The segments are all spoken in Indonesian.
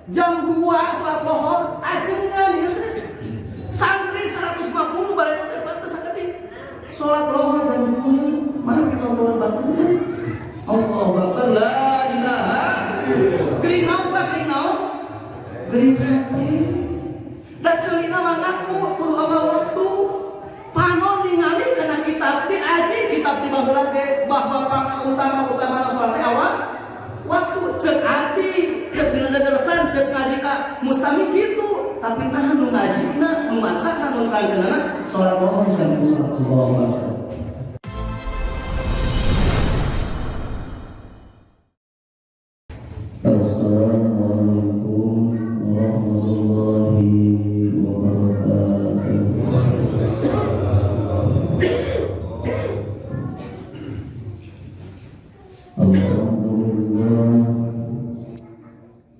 jam 2 salat lohor ajengan ieu teh santri 150 bareng teh batas sakeuting salat lohor jam 2 mana kita salat batu Allahu akbar la ilaha illallah gering naon Pak gering naon gering hati da ceulina mangaku kudu amal waktu panon ningali kana kitab di aji kitab di baheula ge bahwa utama salat teh awal waktu cek arti cek dina dederesan cek ngaji ka mustami kitu tapi nah nu ngajina nu macana nu kanggeunana salat lohor jam 2 Allahu akbar. Assalamualaikum warahmatullahi wabarakatuh.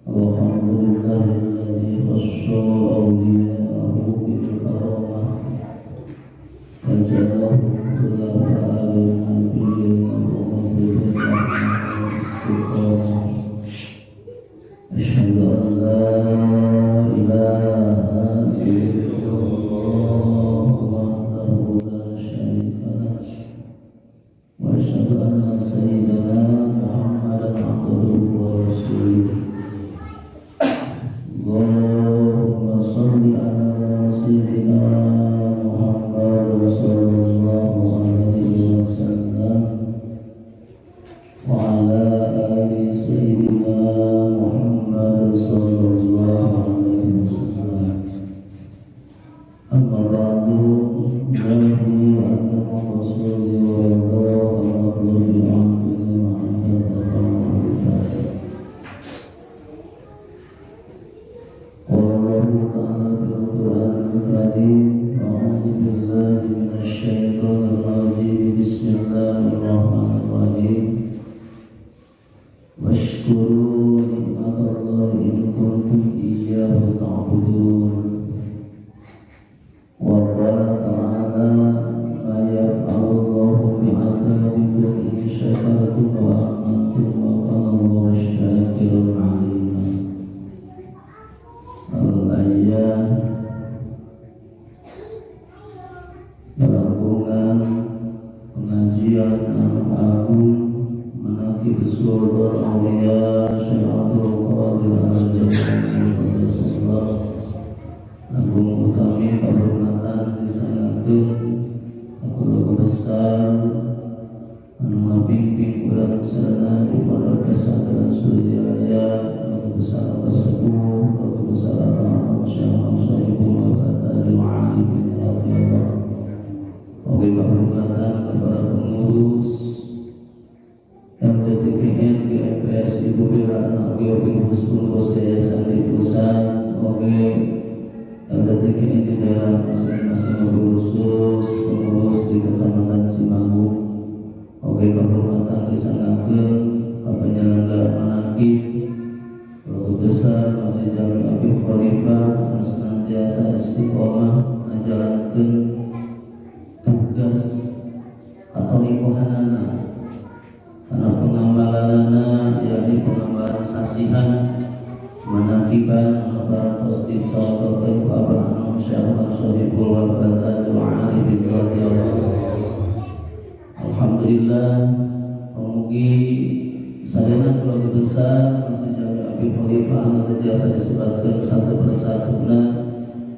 Alhamdulillahilladzi khassara awliya'ahu bil karamah wa ja'alahu khulafa'an nabiyyin wa mursalin wa istiqamah. Asyhadu an la ilaha illallah wahdahu la syarika lah wa asyhadu anna sayyidana Muhammadan abduhu wa rasuluh. Allahumma shalli ala sayyidina Muhammad sallallahu alaihi wasallam wa ala ali sayyidina Muhammad sallallahu alaihi wasallam. Amma ba'du, nabi anna rasulullah sallallahu alaihi wasallam. Allah Ta'ala fil Qur'anil Karim, a'udzu billahi minasy syaithanir rajim. Bismillahirrahmanirrahim. Washkuru ni'matallahi in kuntum iyyahu ta'budun. Wa qala ta'ala ma yaf'alullahu bi'adabikum in syakartum wa amantum wa kana Allahu syakiran 'alima. Al-ayat Perhubungan pengajian agung menakib surga awliya Syekh Abdul Qadir Al-Jailani agung utami kehormatan disangakeun aku besar anu ngabimbing urang sadaya di pada kesadaran Suryaya aku besar sepuh aku besar Syekh Muhammad kata doa ini ya Allah. Oke, kehormatan kepada pengurus MTTKN GMPS Ibu Bira Anak Geopengurus Pengurus Yayasan di pusat. Oke, MTTKN di daerah masing-masing khusus pengurus di Kecamatan Cimahu. Oke, kehormatan disangakeun ka penyelenggara manaqib keluarga besar Masjid Jami Abi Khalifah anu senantiasa istiqomah ngajalankeun tugas katolikohanana karena pengambalanana yakni pengambalan sasihan manakiban barakos dicontohkan Abraham Syahman Shariful Wabatatul Arifin radhiyallahu. Alhamdulillah pemugi sadayana keluarga besar Masjid Jami Abi Khalifah anu tiasa disebatkeun satu persatuna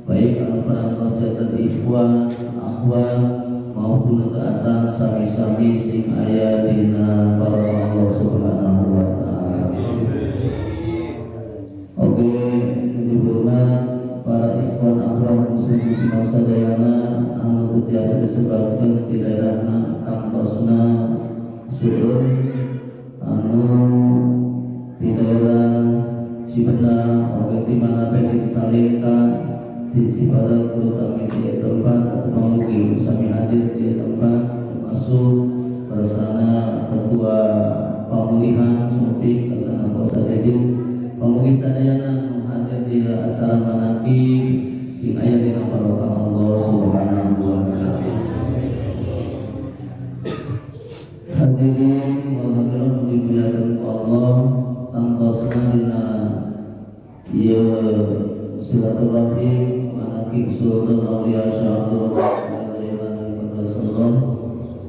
baik anu parantos jagat ikhwan akhwat maupun acan sami-sami sing aya dina Allah Subhanahu wa taala. Oke, dihormat para ikhwan akhwat muslim sadayana anu tiasa disebutkeun di daerahna kantosna seueur anu di daerah Cibedah oge di mana dicalika di Cibadak terutama di tempat pemugi sami hadir di tempat masuk bersama ketua pemulihan Supik bersama Kosa Dedi pemugi sadayana hadir di acara manaqib sing aya dina barokah Allah Subhanahu wa taala. Hadirin wa hadirat dimuliakan Allah tangtosna dina ya silaturahim manakib sultan aulia syahdur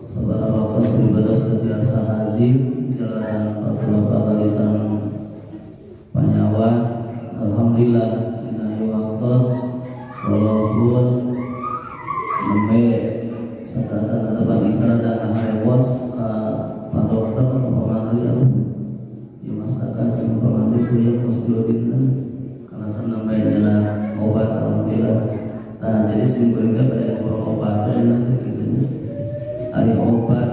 sabar wakas beribadah setiasa hadir jalan fatwa lisan panyawa. Alhamdulillah dinahi waktos walaupun nembe sadaya tebang isara dan harewas Pak Dokter atau pemantri ya masakan sama pemantri kuliah kos 2 dinten karena senang adalah obat. Alhamdulillah. Nah jadi simpelnya pada obat enak gitu hari obat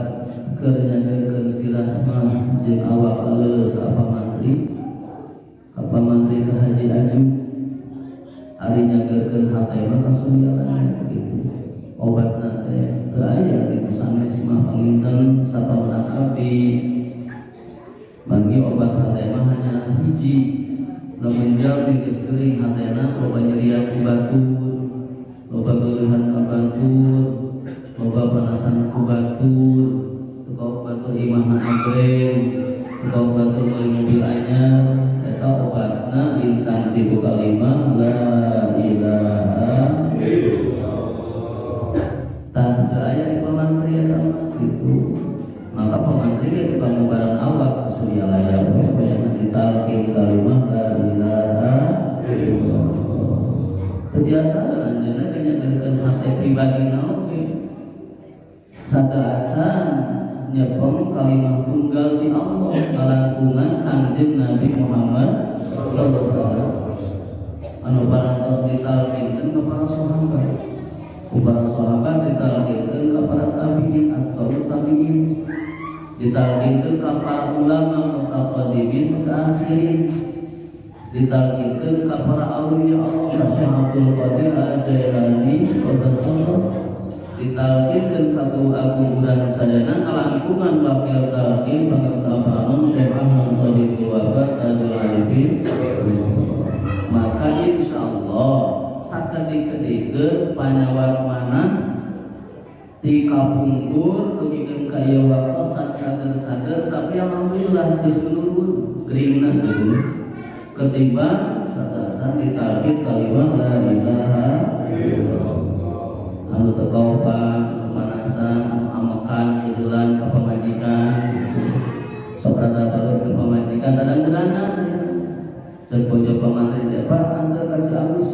kerjanya istirahmah jeung awak leus apa mantri ke haji aju hari nyageurkeun hate mah kasulian gitu obat nanti teu aya gitu sanes mah panginten sapameunang abdi bagi obat hate mah hanya hiji lamun jalmi geus geuring hatena loba nyerian ku batur loba geuleuhan ka batur loba panasan ku batur tukau batur imahna egreng tukau batur meuli mobil anyar eta obatna bintang 3 kalimat la ilaha illallah. Tah teu aya di pamantri eta gitu. Maka pamantri ge tukang ngubaran awak surya layar we yang ditalkin kalimat la ilaha illallah. Kebiasaan anjeunna nyanyikeun hate pribadina oge. Sadaacan nyepeng kalimat tunggal di Allah kalantungan anjeun Nabi Muhammad sallallahu alaihi wasallam anu parantos ditalkinkeun ka para sahabat ku para sahabat ditalkinkeun ka para tabi'in atau tabi'in ditalkinkeun ka para ulama mutaqaddimin mutaakhirin ditalkinkeun ka para auliya Allah Syekh Abdul Qadir Al-Jailani qadasallahu ditalkinkeun ka guru agung urang sadana kalangkungan wakil talkin bangsa panon Syekh Ahmad Sadiq Wafat Tajul Arifin. Maka insyaallah sakedik-kedikeun panyawat manah ti kapungkur dumikeun ka ieu waktu cager-cager tapi alhamdulillah geus menurun geuringna gitu ketimbang sadaya ditalkin kalimat la ilaha illallah anu tekaupan, kepanasan, amekan, kedulan, ke pemajikan sok rada baru ke pemajikan, dadang geranan cek bojo pemantri dia, Pak, antar kasih abis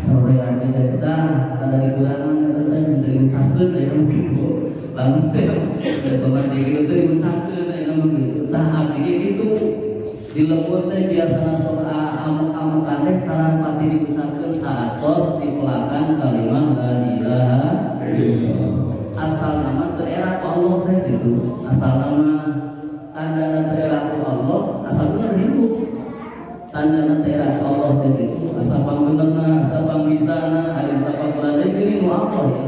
sore lagi deh, dah, ada di geranan dari mencangkeun, ya begitu lalu dari pemantri itu dimencangkeun, ya begitu dah, abdi gitu di lembur teh biasana sok amek-amekan teh taran pati diucapkeun satos dipelakan kalimat la ilaha illallah. Asal nama terera ku Allah teh gitu. Asal nama tandana terera ku Allah, asal bener hidup. Tandana terera ku Allah teh gitu. Asal pangbenerna, asal pangbisana, ari tapakulan teh gini nu Allah ya.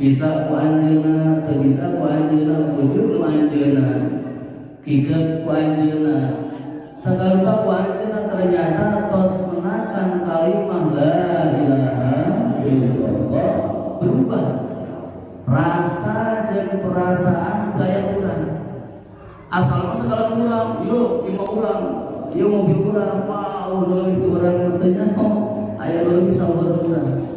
Bisa ku anjeunna, teu bisa ku anjeunna, wujud nu anjeunna. Hijab ku anjeunna segala ku anjeunna ternyata tos menakan kalimat la ilaha illallah berubah rasa jeung perasaan gaya urang asal segala urang yuk lima urang yuk mobil urang mau lebih urang teu nyaho aya lebih sabar urang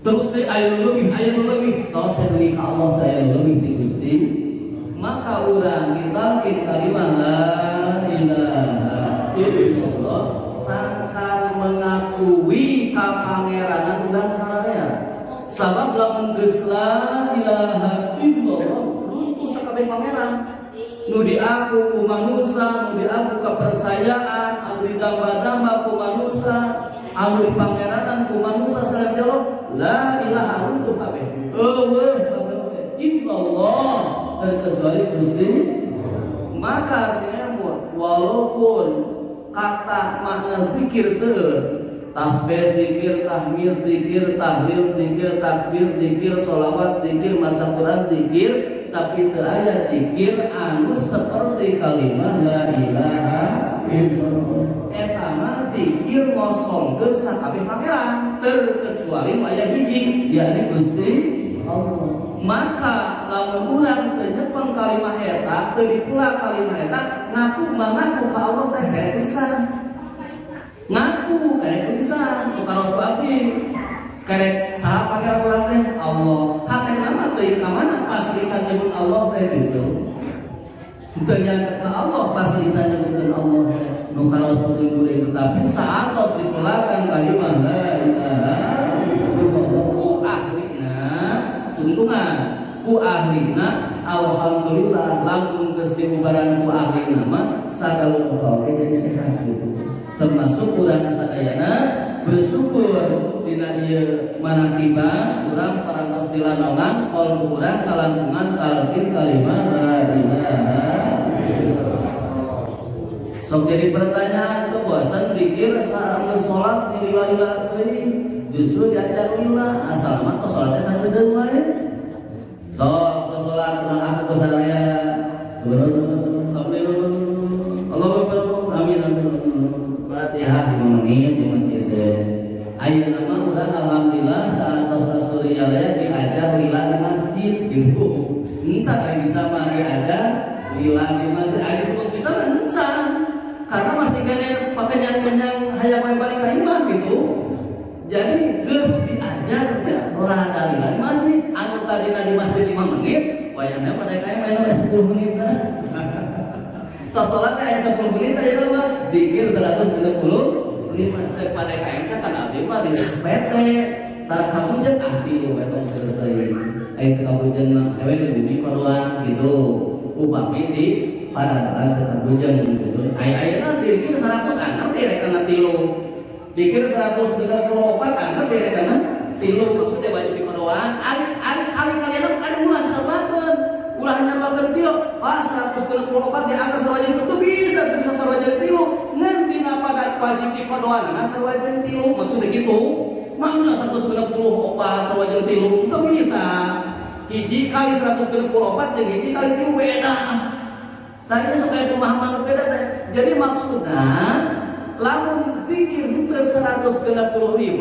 terus deh aya lebih tos deui ka Allah aya lebih ti Gusti maka urang ditalkin kalimat la ilaha illallah sangkan mengakui ka pangeranan urang sadaya sabab lamun geus la ilaha illallah runtuh sakabeh pangeran nu diaku ku manusia nu diaku kepercayaan anu didamba-damba ku manusia anu dipangeranan ku manusia sareng Allah la ilaha runtuh kabeh eueuh illallah terkecuali Gusti maka sinemut walaupun kata makna zikir seueur tasbih zikir tahmid zikir tahlil zikir takbir zikir sholawat zikir maca Quran zikir tapi teu aya zikir anu seperti kalimat la ilaha illallah eta mah zikir ngosongkeun sakabeh pangeran terkecuali aya hiji yakni Gusti Allah maka lamun urang teu nyepeng kalimat eta teu dipela kalimat eta ngaku ka Allah teh karek lisan. Ngaku karek lisan, bukan harus abdi. Karek saha pakai urang teh Allah. Hakana nama teuing ka mana pas lisan nyebut Allah teh gitu. Teu nyangka ka Allah pas lisan nyebutkeun Allah teh. Nu karos kuring tapi saatos dipelakan kalimat la ilaha illallah ku ahlina. Tuntungan ku ahlina alhamdulillah lamun geus dibubaran ku ahlina mah sagala pokok jadi sehat gitu. Termasuk urang sadayana bersyukur dina ieu manakiba urang parantos dilanongan qalbu urang kalantungan talqin kalimat la ilaha illallah. Sok jadi pertanyaan tuh bosan dikir saat sholat di lila teuing justru diajar lila asal mah tos sholatnya sakedeung wae. Sok sholat urang aku ke sadaya. Alhamdulillah amin amin. Fatihah 5 menit di masjid teh. Ayeuna mah urang alhamdulillah saat tos surya diajar lila di masjid gitu. Encan ari bisa mah diajar lila di masjid. Ari sebut bisa encan. Karena masih kena pakai nyang hayang main balik ka imah gitu. Jadi geus diajar rada lila di masjid. Anu tadina di masjid 5 menit, wayahna pada kae main 10 menit. Tos salat aya 10 menit aya mah dikir 165 cek pada kae teh kan abdi mah di PT. Tara kabujeun ahdi we tong selesai. Aya kabujeun mah ewe di bumi kodoan gitu. Upami di pada kabujeun gitu. Ayeuna dikir 100 angkat direkana 3. Dikir 134 angkat direkana 3 maksudnya baju di kodoan. Ari kalian ada ulah disalbakeun. Ulah nyalbakeun kieu, Pak 134 diangkat sawajen itu bisa sawajen 3. Ngan dina pada wajib di kodoan sawajen 3 maksudnya gitu. Makna 164 sawajen 3 itu bisa. Hiji kali 164 jeung hiji kali 3 beda. Tadinya supaya pemahaman beda teh. Jadi maksudnya lamun zikir henteu 165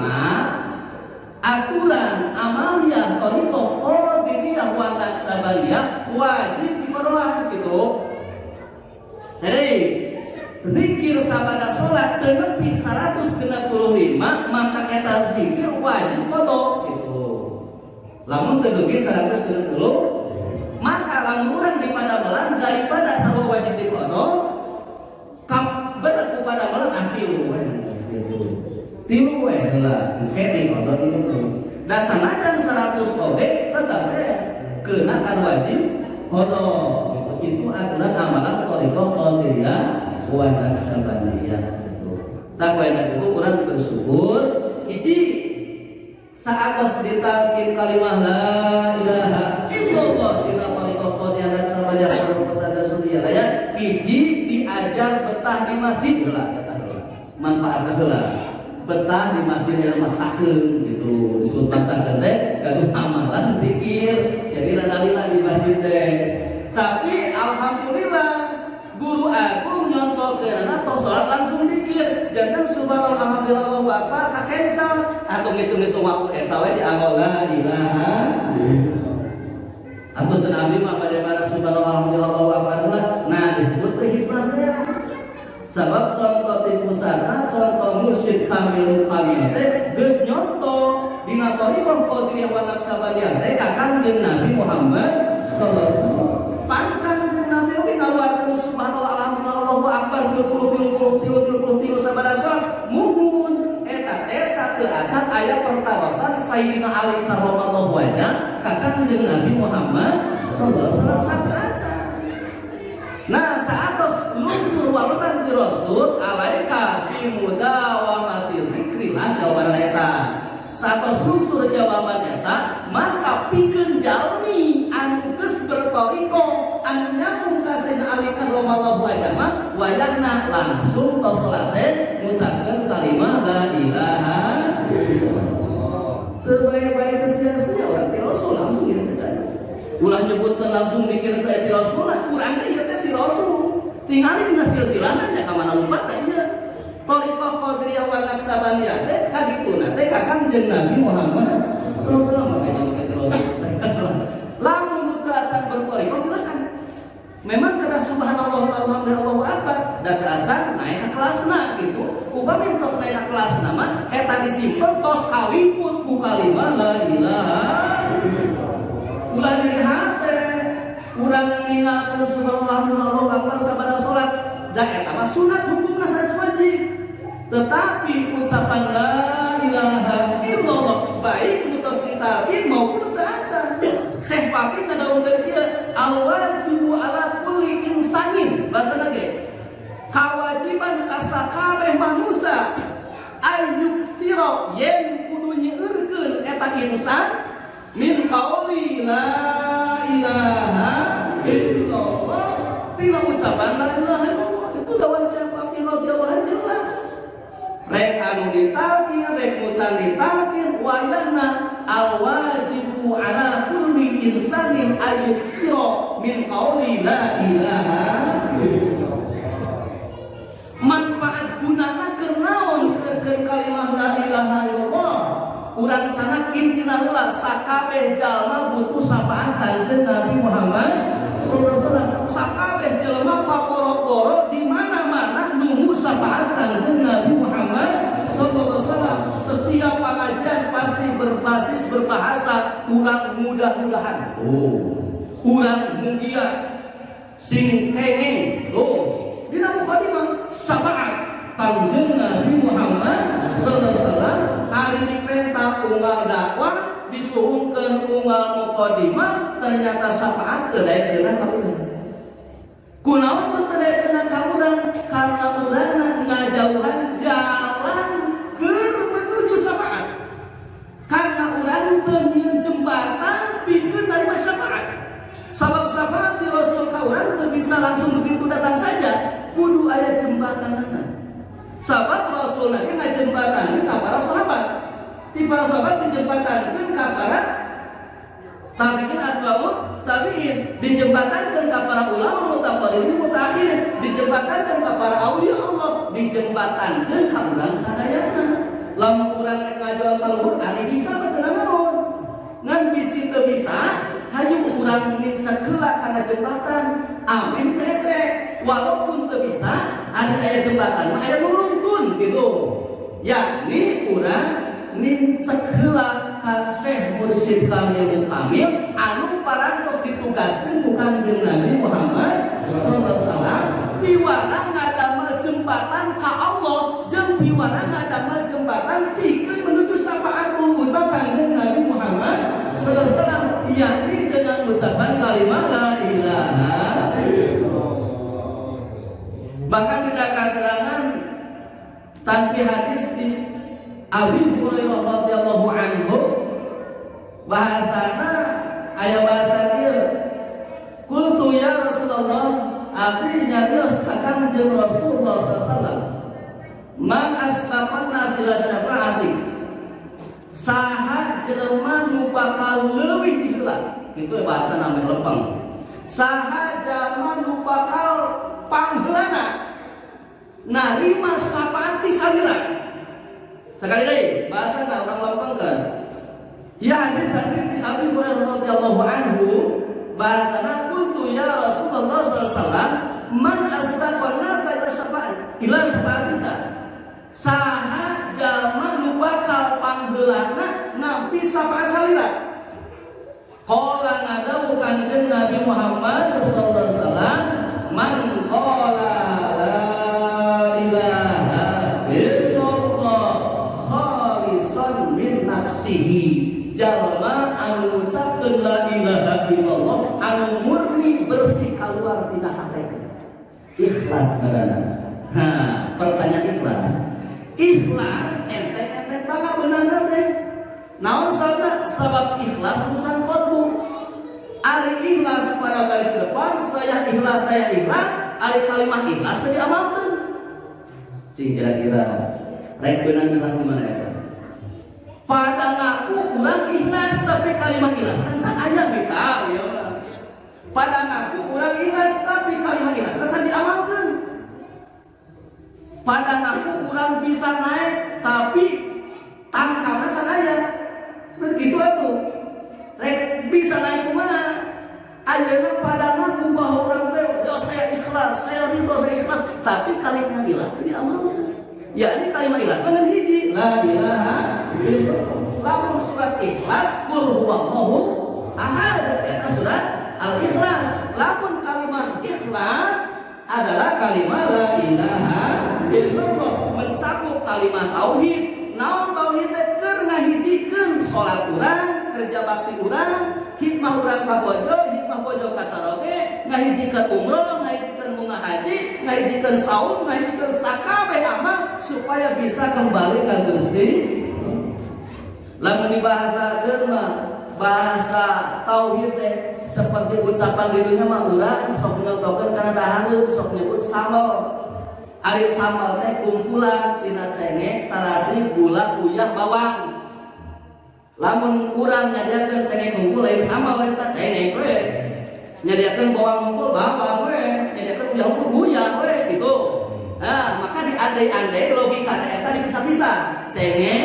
aturan amaliyah thariqah qadiriyah wa naqsabaniyah wajib dikodoan gitu. Jadi zikir sabada salat teu nepi 165 maka eta zikir wajib qada gitu. Lamun teu dugi 160 maka lamun urang di padamelan daripada sarua wajib diqada berat kepada malan tilu we tilu we heula kene qada tilu da sanajan 100 oge tetep keuna kan wajib qada itu aturan amalan thariqah qadiriyah wa naqsabaniyah gitu. Takwana itu urang bersyukur hiji saatos ditalkin kalimah la ilaha illallah dina thariqah qadiriyah dan sabaya pesada surya ya hiji diajar betah di masjid heula eta heula manfaatna heula betah di masjid yang maksakeun gitu disebut maksakeun teh gaduh amalan zikir jadi rada lila di masjid teh tapi alhamdulillah guru agung nyontokeunana tos salat langsung zikir janten subhanallah alhamdulillah Allahu akbar ka cancel atau ngitung-ngitung waktu eta we dianggo la ilaha atau senabi mah pada para subhanallah alhamdulillah Allahu akbar nah disebut teh hikmahnya sabab contoh ti pusatna contoh mursyid kamil teh geus nyontoh dina thariqah qadiriyah wa naqsabaniyah teh ka Kanjeng Nabi Muhammad sallallahu alaihi wasallam pangkan Nabi oge ngaluarkeun subhanallah alhamdulillah Allahu akbar 30 sabada salat muhun eta teh sateu acan aya pertarosan Sayyidina Ali karramallahu wajah ka Kanjeng Nabi Muhammad sallallahu alaihi wasallam sateu acan. Nah saatos lungsur walunan ti Rasul alaika bimudawamati zikrillah jawaban eta. Saatos lungsur jawaban eta maka pikeun jalmi anu geus bertoriko anu nyambung ka Sayyidina Ali karramallahu wajah mah wayahna langsung tos salat teh ngucapkeun kalimat la ilaha illallah. Teu bae-bae sia-sia urang ti Rasul langsung gitu kan. Ulah nyebutkeun langsung dikir teh ti Rasul urang teh ieu teh ti Rasul. Tingali dina silsilahan nya ka mana lumpat teh ieu. Thariqah qadiriyah wa naqsabaniyah teh ka dituna teh ka Kanjeng Nabi Muhammad sallallahu alaihi wasallam makanya ti Rasul. Lamun teu acan berthariqah silakan. memang kena subhanallah alhamdulillah akbar da keracan naik ke kelasna gitu. Upami tos naik ke kelasna mah eta disimpen tos kaliput ku kalimah la ilaha illallah. Ulah diri hate urang ninggalkeun subhanallah alhamdulillah akbar sabada salat da eta mah sunat hukumna sanes wajib. Tetapi ucapan la ilaha illallah baik nu tos ditalkin maupun teu acan. Syekh Fakih ngadaungkeun ieu al-wajibu ala kulli insanin bahasana ge kawajiban ka sakabeh manusia ayyuksira yen kudu nyieurkeun eta insan min qauli la ilaha illallah tina ucapan la ilaha illallah. Itu dawan Syekh Fakih radhiyallahu anhu jelas. Rek anu ditalkin, rek mucan ditalkin, wayahna al-wajibu ala kulli insanin ayyuksira min qauli la ilaha illallah. Manfaat gunana kernaon keur kalimah la ilaha illallah. Urang canak intina heula sakabeh jalma butuh sapaan Kanjeng Nabi Muhammad sallallahu alaihi wasallam. Sakabeh jalma paporo-poro di mana-mana nunggu sapaan Kanjeng Nabi Muhammad sallallahu alaihi wasallam. Setiap pengajian pasti berbasis berbahasa urang mudah-mudahan. Urang mugia sing kenging. Dina mukadimah syafaat Kanjeng Nabi Muhammad sallallahu alaihi wasallam ari dipenta unggal dakwah disuhungkeun unggal mukadimah ternyata syafaat teu daekeun ka urang. Kunaon teu daekeun ka urang? Karena urangna ngajauhan jalan keur menuju syafaat. Karena urang teu nyieun jembatan pikeun narima syafaat. Sabab syafaat di Rasul ka urang teu bisa langsung begitu datang saja, kudu aya jembatanana. Sabab Rasul lagi ngajembatankeun ka para sahabat. Ti para sahabat dijembatankeun ka para tabi'in atba'ut tabi'in, dijembatankeun ka para ulama mutaqaddimin mutaakhirin, dijembatankeun ka para aulia Allah, dijembatankeun ka urang sadayana. Lamun urang rek ngajual ka luhur ari bisa betul naon. Ngan bisi teu bisa, hayu urang ngicek heula kana jembatan, amin hese. Walaupun teu bisa, aya jembatan mah aya nuruntun gitu. Yakni urang ngicek heula ka Syekh Mursyid Kamil Kamil anu parantos ditugaskeun ku Kanjeng Nabi Muhammad sallallahu alaihi wasallam piwara ngadamel jembatan ka Allah jeung piwara ngadamel jembatan pikeun menuju syafaatul uzma Kanjeng Nabi Muhammad sallallahu alaihi wasallam, yakni dengan ucapan kalimat la ilaha illallah. Bahkan tidak keterangan tanpa hadis di Abi Hurairah radhiyallahu anhu bahasana aya bahasa ieu qultu ya Rasulullah abdi nyarios ka Kanjeng Rasulullah sallallahu alaihi wasallam man asbaqan nas ila syafaatik saha jelema nu bakal leuwih diheula kitu bahasa nameh lempeng saha jalma nu bakal pangheulana narima syafaat ti salira. Sekali lagi bahasana urang lempengkeun. Ya hadis dari Abi Hurairah radhiyallahu anhu bahasana qultu ya Rasulullah sallallahu alaihi wasallam man asbaqan nas ila syafaatika saha jalma nu bakal pangheulana nampi syafaat salira. Qala ngadawu Kanjeng Nabi Muhammad sallallahu alaihi wasallam man qala la ilaha illallah khalisan min nafsihi jalma anu ngucapkeun la ilaha illallah anu murni bersih kaluar tina hati ikhlas ngaranna. Pertanyaan ikhlas. Ikhlas enteng-enteng baga beunana teh. Naon sabab ikhlas urusan qalbu. Ari ikhlas pada garis depan, saya ikhlas. Ari kalimat ikhlas tadi amalkeun. Cing kira-kira rek beunang ikhlas di mana eta? Pada ngaku urang ikhlas tapi kalimat ikhlas can aya misal ya. Pada ngaku urang ikhlas tapi kalimat ikhlas can diamalkeun. Pada ngaku urang bisa naik tapi tangkalna can aya. Seperti itu atuh. Rek bisa naik kumaha? Ayeuna pada ngaku bahwa urang teh ikhlas, saya ridho, saya ikhlas, tapi kalimat ikhlas tidak amal. Ya ini kalimat ikhlas dengan hiji la ilaha illallah. Lamun surat ikhlas qul huwallahu ahad eta surat al-ikhlas. Lamun kalimat ikhlas adalah kalimat la ilaha illallah, mencakup kalimat tauhid. Naon tauhid teh keur ngahijikeun salat urang, kerja bakti urang, hikmah urang ka bojo, hikmah bojo ka saroge, ngahijikeun umroh, ngahijikeun bunga haji, ngahijikeun saum, ngahijikeun sakabeh amal supaya bisa kembali ka Gusti. Lamun dibahasakeun mah bahasa tauhid teh seperti ucapan di dunia mah urang sok nyontokeun kana dahareun, sok nyebut sambal. Ari sambal teh kumpulan tina cengek, tarasi, gula, uyah, bawang. Lamun urang nyadiakeun cengek kumpul lain sambal lain teh cengek we. Nyadiakeun bawang kumpul bawang we, nyadiakeun uyah kumpul uyah we gitu. Nah, maka diandai-andai logikana eta dipisah-pisah. Cengek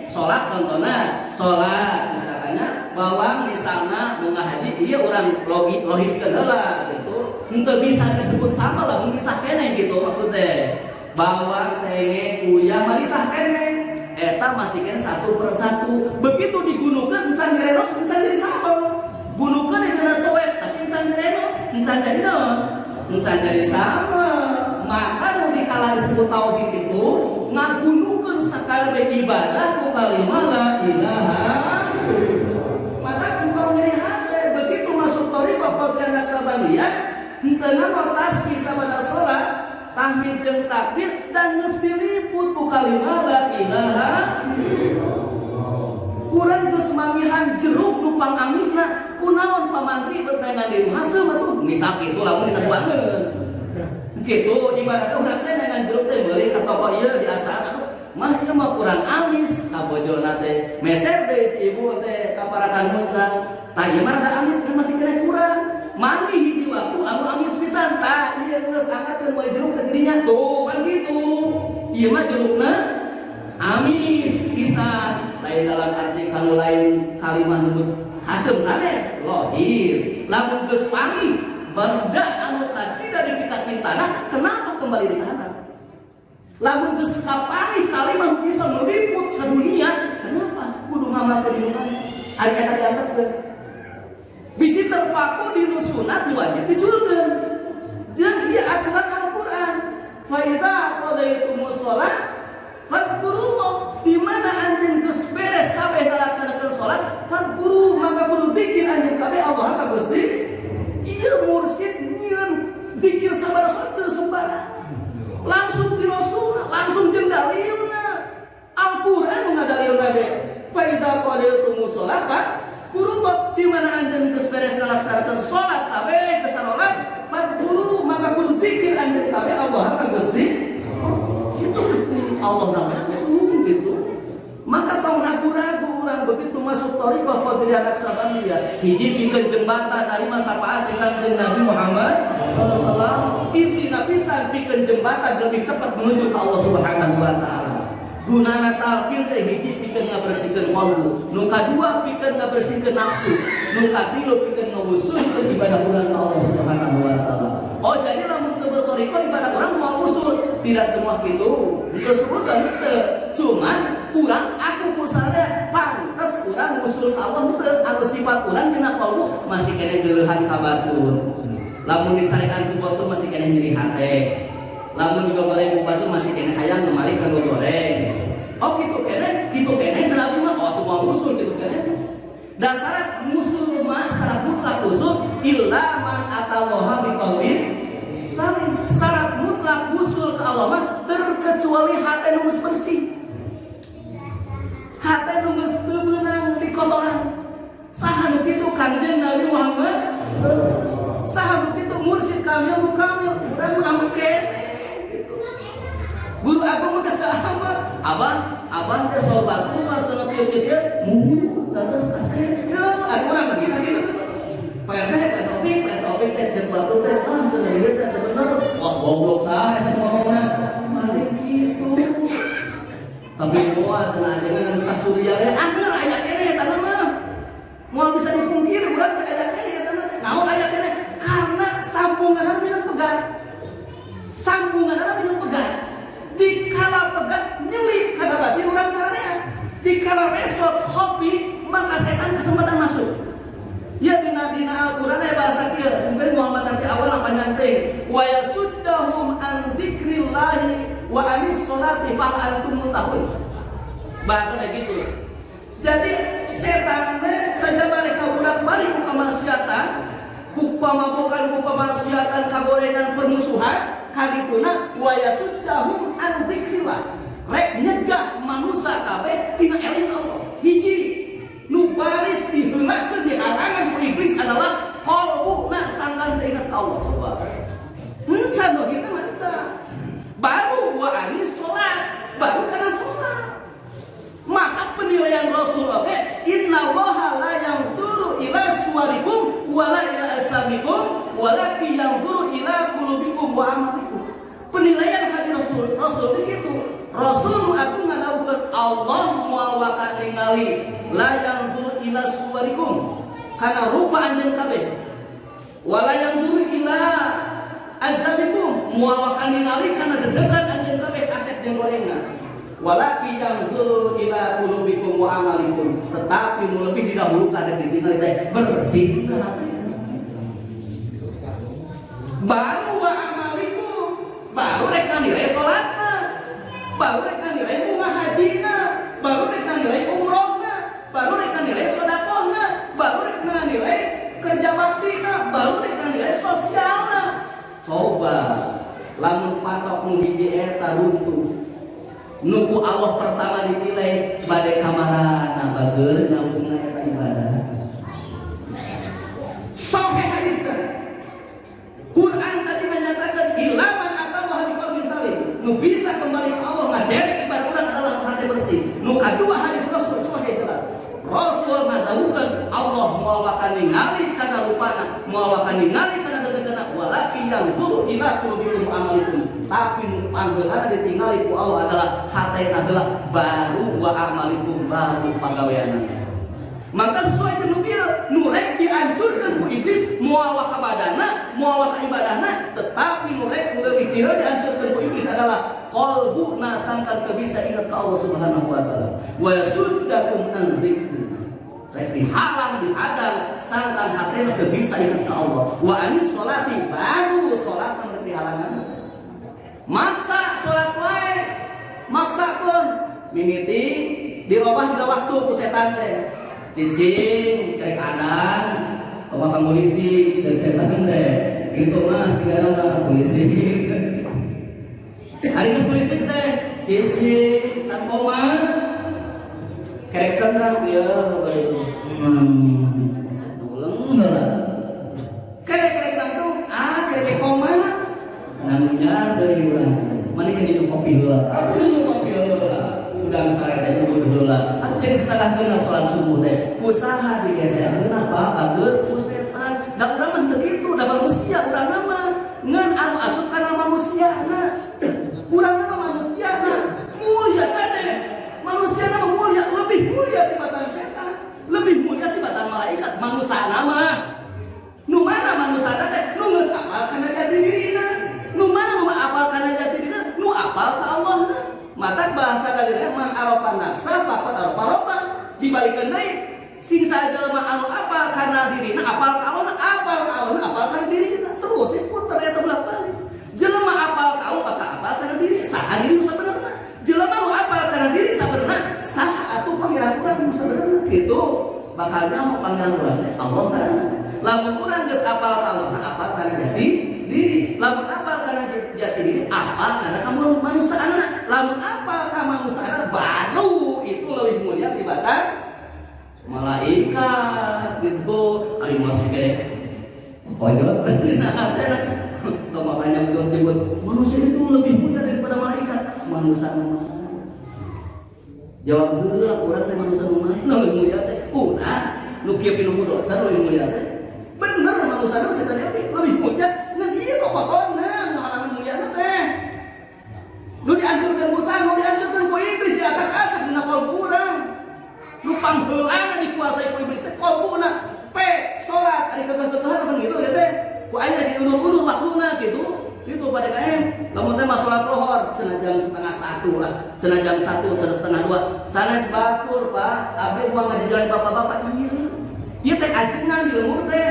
salat contohna, salat misalnya bawang di sana bunga haji dia urang logiskeun heula gitu. Untuk bisa disebut sama lah, bisa kene gitu maksudnya. Bawang, cengek, uyah, marisah kene. Eta masih kene satu persatu. Begitu digunukan, encan direnos, encan jadi sambal. Gunukan yang kena coek, tapi encan direnos, encan jadi naon? Encan jadi sama. Maka mau dikala disebut tauhid itu, ngagunukan sakali ibadah ku kalimat la ilaha. Maka engkau nyeri hati. Begitu masuk thariqah Qadriyah Naqsabandiyah, henteu tasbih sabada salat, tahmid jeung takbir dan geus diliput ku kalimat la ilaha illallah. Urang geus mamihan jeruk nu pangamisna kunaon pamantri bertengan di haseum atuh misal kitu lamun diteubangeun. Kitu ibaratna urang teh dengan jeruk teh meuli ka toko ieu di asaan aduh mah ieu mah kurang amis ka bojona teh. Meser deui si ibu teh ka parakan muncang. Tah ieu mah rada amis masih kena kurang. Mani hiji waktu anu amis pisan tah ieu geus angkatkeun moal jeruk ka dirinya tuh kan gitu. Ieu mah jerukna amis pisan. Lain dalam arti kanu lain kalimah nu haseum sanes lohis. Lamun geus pangi banda anu kacida di pika cintana kenapa kembali di kanan? Lamun geus kapangi kalimah bisa meliput sadunia kenapa kudu ngamalkeun di mana? Ari eta diangkatkeun. Bisi terpaku di sunat wajib diculkeun. Jeung ieu aturan Al-Qur'an. Fa idza qadaytumus shalah fadhkurullah. Di mana anjeun geus beres kabeh ngalaksanakeun salat, fadhkuru maka kudu zikir anjeun kabeh Allah ka Gusti. Ieu mursyid nyieun zikir sabaraha salat teu sembarang. Langsung ti Rasulna, langsung jeung dalilna. Al-Qur'an nu ngadalilna ge. Fa idza qadaytumus shalah kurungot di mana anjeun geus beres ngalaksanakeun salat kabeh kesarolat fadhkuru maka kudu zikir anjeun kabeh Allah ka Gusti. Itu Gusti Allah langsung gitu. Maka tong ragu-ragu urang begitu masuk thariqah Qadriyah Naqsabandiyah hiji pikeun jembatan dari masafaat Kanjeng Nabi Muhammad sallallahu alaihi wasallam intina pisan pikeun jembatan lebih cepat menuju ke Allah Subhanahu wa taala. Gunana talqin teh hiji pikeun ngabersihkeun qalbu, nu kadua pikeun ngabersihkeun nafsu, nu katilu pikeun ngawusulkeun ibadah urang ka Allah Subhanahu wa taala. Oh jadi lamun teu berthariqah ibadah urang moal usul, tidak semua kitu. Teu sebutan teu, cuman urang aku kusana pantes urang usul ka Allah teu anu sifat urang dina qalbu masih kene geuleuhan ka batur. Lamun dicarikan ku batur masih kene nyeri hate. Lamun digoreng ku batur masih kene hayang kemari kanggo goreng. Oh kitu kene cenah mah oh tuh mau usul kitu kene. Dasar musul mah syarat mutlak usul illa man atallaha biqalbin salim. Syarat mutlak usul ke Allah mah terkecuali hate nu geus bersih. Hate nu geus teu beunang di kotoran. Saha nu kitu Kanjeng Nabi Muhammad sallallahu alaihi wasallam. Saha nu kitu mursyid kamil urang mah kene. Guru agung mah geus amat. Abah teh soal batu mah cenah kieu terus asalkeun ari urang bisa kitu. Topik teh jeung batu teh cenah ieu teh bener. Wah goblok saha eta ngomongna. Malik kitu. Tapi moal cenah jangan geus kasurya we angger aya kene eta mah. Moal bisa dipungkiri urang teh aya kene eta mah. Naon aya kene? Karena sambungan minang pegat. dikala pegat nyelip kada batin urang sararea, dikala resot hobi maka setan kesempatan masuk. Ya dina Al-Qur'an aya bahasa kieu sebenarnya Muhammad sampai awal apa nyanting wa yasuddahum an dzikrillahi wa anis sholati fal antum muntahun. Bahasa begitu. Jadi setan teh saja mereka bolak-balik ku kamaksiatan, ku pamabokan, ku kamaksiatan, kagorengan permusuhan, kadituna wa yasuddahum an dzikrillah. Rek nyegah manusia kabeh tina eling Allah. Hiji nu baris diheulakeun dihalangan ku iblis adalah qalbuna sangkan teu ingat Allah coba. Encan dohirna manca. Baru wa anis sholat, baru kana sholat. Maka penilaian Rasul oke, innallaha la yanzuru ila suwarikum wala ila asamikum walakin yanzuru ila qulubikum wa amalikum. Penilaian hadis Rasul begitu. Rasul aku ngadawukeun Allah moal waka ningali la yanzuru ila suwarikum kana rupa anjeun kabeh. Wala yanzuru ila asamikum moal waka ningali kana dedegan anjeun kabeh kaset jeung gorengan. Walakin yanzuru ila qulubikum wa amalikum, tetapi nu lebih didahulukan dari ditinggali teh bersih ke hati. Baru wa amalikum, baru rek nilai salatna, baru rek nilai bunga hajina, baru rek nilai umrohna, baru rek nilai sedekahna, baru rek nilai kerja baktina, baru rek nilai sosialna. Coba lamun patok nu hiji eta runtuh. Nuku Allah pertama dinilai badai kamarana bager nyambungna eta ibadah. Sahih hadisna. Quran tadi menyatakan ilaman Allah di qalbin salim. Nu bisa kembali ke Allah ngaderek ibadah urang adalah hati bersih. Nu kadua hadis Rasul sahih jelas. Rasul ngadawukeun Allah moal waka ningali kana rupana, moal waka ningali kana dedegana walakin yanzuru ila qulubikum amalikum. Tapi nu panggeulana ditingali ku Allah adalah hatena heula baru wa amalikum baru pagaweanna. Maka sesuai dengan nubil nu rek dihancurkeun ku iblis moal waka badana, moal waka ibadahna, tetapi nu rek leuwih teu dihancurkeun ku iblis adalah qalbuna sangkan teu bisa ingat ka Allah Subhanahu wa taala. Wa yasuddakum an dzikri. Rek dihalang dihadang sangkan hatena teu bisa ingat ka Allah. Wa anis sholati baru salatna rek dihalangan. Maksa sholat wae, maksakeun mimiti dirobah dina waktu ku setan teh. Cicing kerek adan, bapak polisi, setan teh. Kitu mah cigana polisi. Hari geus polisi teh, cicing can koma. Kerek cenah ieu itu. Uleng heula. Kerek nangtung, kerek koma. Namanya dari urang, mana yang minum kopi heula? Aku minum kopi heula. Udang sare teh kudu heula. Aku jadi setengah genep salat subuh teh. Usaha digeserkeun apa? Bageut ku setan. Da urang mah teu kitu, da manusia urang mah ngan anu asup kana manusiana. Urang mah manusiana mulia kade. Manusiana mah mulia, lebih mulia tibatan setan, lebih mulia tibatan malaikat. Manusana mah nu mana manusana teh nu geus apal kana jati dirina. Nu mana nu apal kana jati dina, nu apal ka Allahna. Maka bahasa dalilna man arafa nafsa faqad arafa rabba. Dibalikeun deui sing sajelema anu apal kana dirina, apal ka Allahna, apal ka Allahna, apal kana dirina. Terus puter eta bolak-balik. Jelema apal ka Allah maka apal kana diri, saha diri nu sabenerna. Jelema nu apal kana diri sabenerna, saha atuh pangeran urang nu sabenerna. Kitu bakal nyaho pangeran urang teh Allah karana. Lamun urang geus apal ka Allah, apal kana jati diri. Lamun apal kana jati diri, apal kana kamu manusia anak. Lamun apal ka manusia anak, baru itu lebih mulia tibatan malaikat gitu. Ari masih kene pojok nah kalau banyak betul manusia itu lebih mulia daripada malaikat. Manusia mah jawab heula urang teh manusia mah lebih mulia teh. Urang nu kieu pinuh dosa lebih mulia teh. Bener manusia mah ceritanya lebih mulia. Ngan ieu kok kotorna nu halangan muliana teh. Nu dihancurkeun ku sang, nu dihancurkeun ku iblis, diacak-acak dina kalbu urang. Nu pangheulana dikuasai ku iblis teh kalbuna. Salat ari kekeh-kekehan kan gitu teh. Ku aya diundur-undur waktuna gitu. Itu pada kayak namun teh sholat lohor cenah jam 12:30 lah, cenah jam 1, cenah 1:30. Sanes batur Pak, abdi mau ngajajalan bapak-bapak ieu teh ajengan di lembur teh.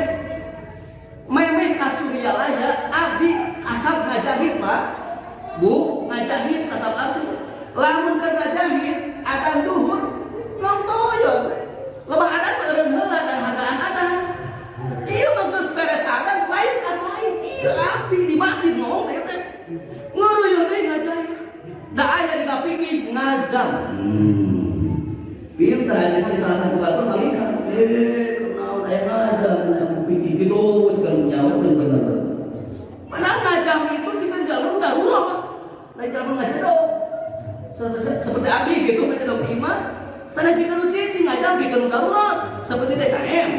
Memeh kasuria laya abdi kasab ngajahit Pak. Bu, ngajahit kasab abdi. Lamun keur ngajahit adan duhur nontoyon. Lebah adan eureun heula dan hargaan adan. Ieu mah geus beres adan lain kacain ieu abdi di masjid ngomong teh. Ngeureuyeuh deui ngajahit. Da aya dina fikih ngazam. Pinter aja di salah satu batur malika. Kenaon aya ngazam aya fikih gitu cegan nyawa cegan bener. Padahal ngajam itu bikin jalur darurat. Lain jalur ngajero. Seperti abdi gitu kan ada imam. Sana bikin cicing ngajam bikin darurat. Seperti DKM.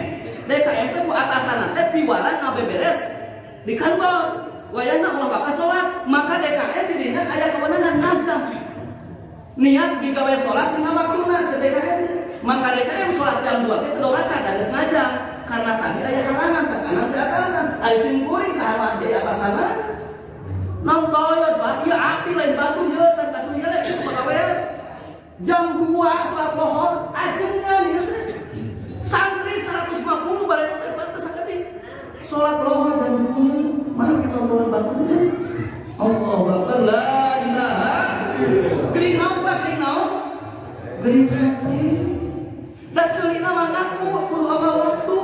DKM teh ku atasanna teh piwaran ngabeberes di kantor. Wayahna ulah bakal sholat, maka DKM di dina aya kewenangan ngazam. Niat digawe sholat dina waktuna cek DKM. Maka DKM sholat jam 2 teh teu rakaat dan geus ngajam. Karena tadi aya halangan ka kanan teh atasan. Ari simkuring saha jadi atasanna. Nontoyot Pak, ieu abdi lain batu ieu can kasunya lek kitu pagawe. Jam 2 salat lohor ajengan ieu teh. Santri 150 bareng teh teu sakeuting. Salat lohor jam 10. Mana kita contohan batunya? Allahu Akbar, la ilaha illallah. Gerinau Pak, gerinau. Gerinati. Da ceulina mah ngaku kudu amal waktu.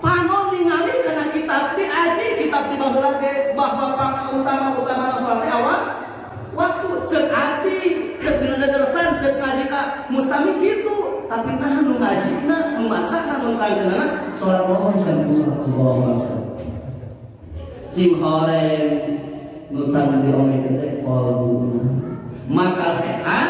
Panon ningali kana kitab diaji kitab di baheula ge bab-bab utama salat teh awal waktu cek abdi, cek dina dederesan, cek ngaji ka mustami kitu. Tapi nah nu ngajina, nu macana, nu ngajina salat lohor jam 10. Allahu Akbar. Sim horeng nucan di omeng teh kolbu maka setan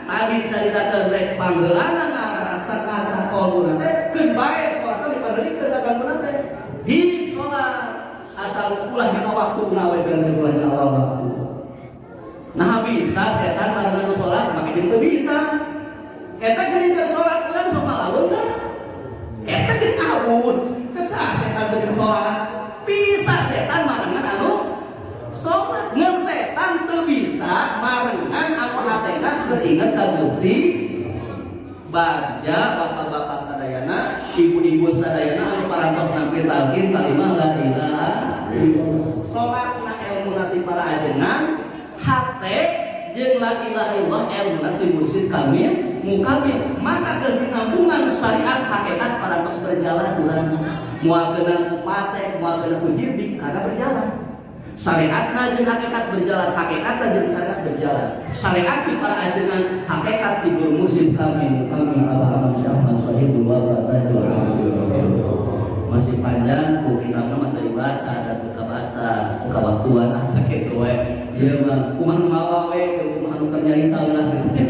tadi carita terrek panggeulana ngacak-ngacak kolbu teh keun bae salat teh dipanderikeun ka ganggunan teh di salat asal ulah dina waktuna we jangan ulah dina awal waktu. Nah bisa setan sareng anu salat make dieu bisa eta geuning keur salat urang sok malaweun teh eta geuning abus cek saha setan geuning salat bisa setan marengan anu sholat ngan setan teu bisa marengan anu hasengan keinget ka Gusti bagja bapak-bapak sadayana ibu-ibu sadayana anu parantos nampil talqin kalimah la ilaha illallah sholatna elmuna ti para ajengan hate jeung la ilaha illallah elmuna ti mursyid kamil mukamil maka kesinambungan syariat hakikat parantos berjalan urang moal keunang ku pasek, moal keunang ku jirbik karena berjalan. Syariatna jeung hakikat berjalan, hakikatna jeung syariat berjalan. Syariat di para ajengan, hakikat di guru mursyid kami Al-Hamam Syahman Sahibul Wabarakatuh. Masih panjang ku kitabna mah teu dibaca, dan buka baca, buka waktuan asa kitu we. Ieu mah kumaha nu mawa we, kumaha nu keur nyarita ulah gitu.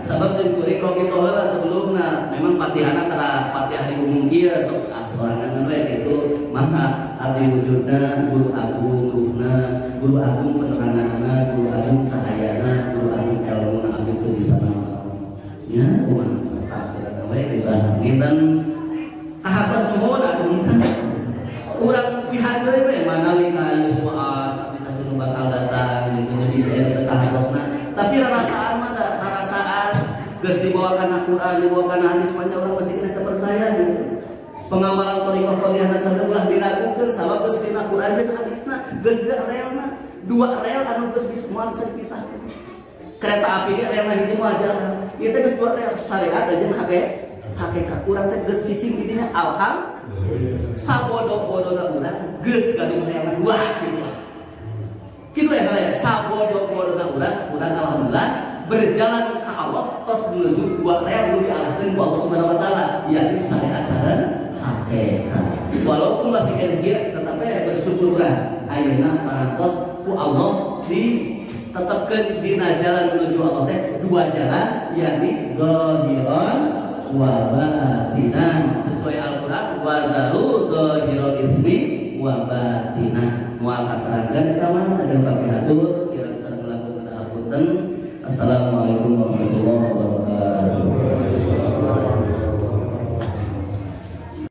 Sabab simkuring kalau kita heula sebelumna memang Fatihana tara Fatihah di umum kieu sok sorangan we kitu maka abdi wujudna guru agung ruhna guru agung peneranganna guru agung cahayana guru agung ilmuna abdi teu bisa naon nya kumaha sakieu we kita dinten kahatos nuhun agung urang pihan deui we manawi ka yuswa saksi-saksi nu bakal datang gitu nya bisa kahatosna tapi rarasaan mah geus dibawakan Al-Qur'an, dibawakan hadis panjang orang masih kena terpercaya gitu. Pengamalan thariqah qadhiyah can ulah diragukeun sabab geus dina Qur'an jeung hadisna geus relna. Dua rel anu geus moal bisa dipisahkeun. Kereta api ge relna hiji moal jalan. Ieu teh geus dua rel syariat jeung hakikat. Urang teh geus cicing di dinya alhamdulillah. Sabodo-bodona urang geus gaduh relna dua kitu lah. Kitu ya sabodo-bodona urang alhamdulillah berjalan ke Allah tos menuju dua rel nu diarahkeun ku Allah Subhanahu wa taala yakni syariat sareng hakikat. Walaupun masih kieu tetapi bersyukur urang ayeuna parantos ku Allah ditetepkeun dina jalan menuju Allah teh dua jalan yakni zahiran wa batinan sesuai Al-Qur'an wa daru zahiral ismi wa batinan. Moal katerangkeun eta mah sajeun papihatur kirang sareng ngelakukeun hapunten. Assalamualaikum warahmatullahi wabarakatuh.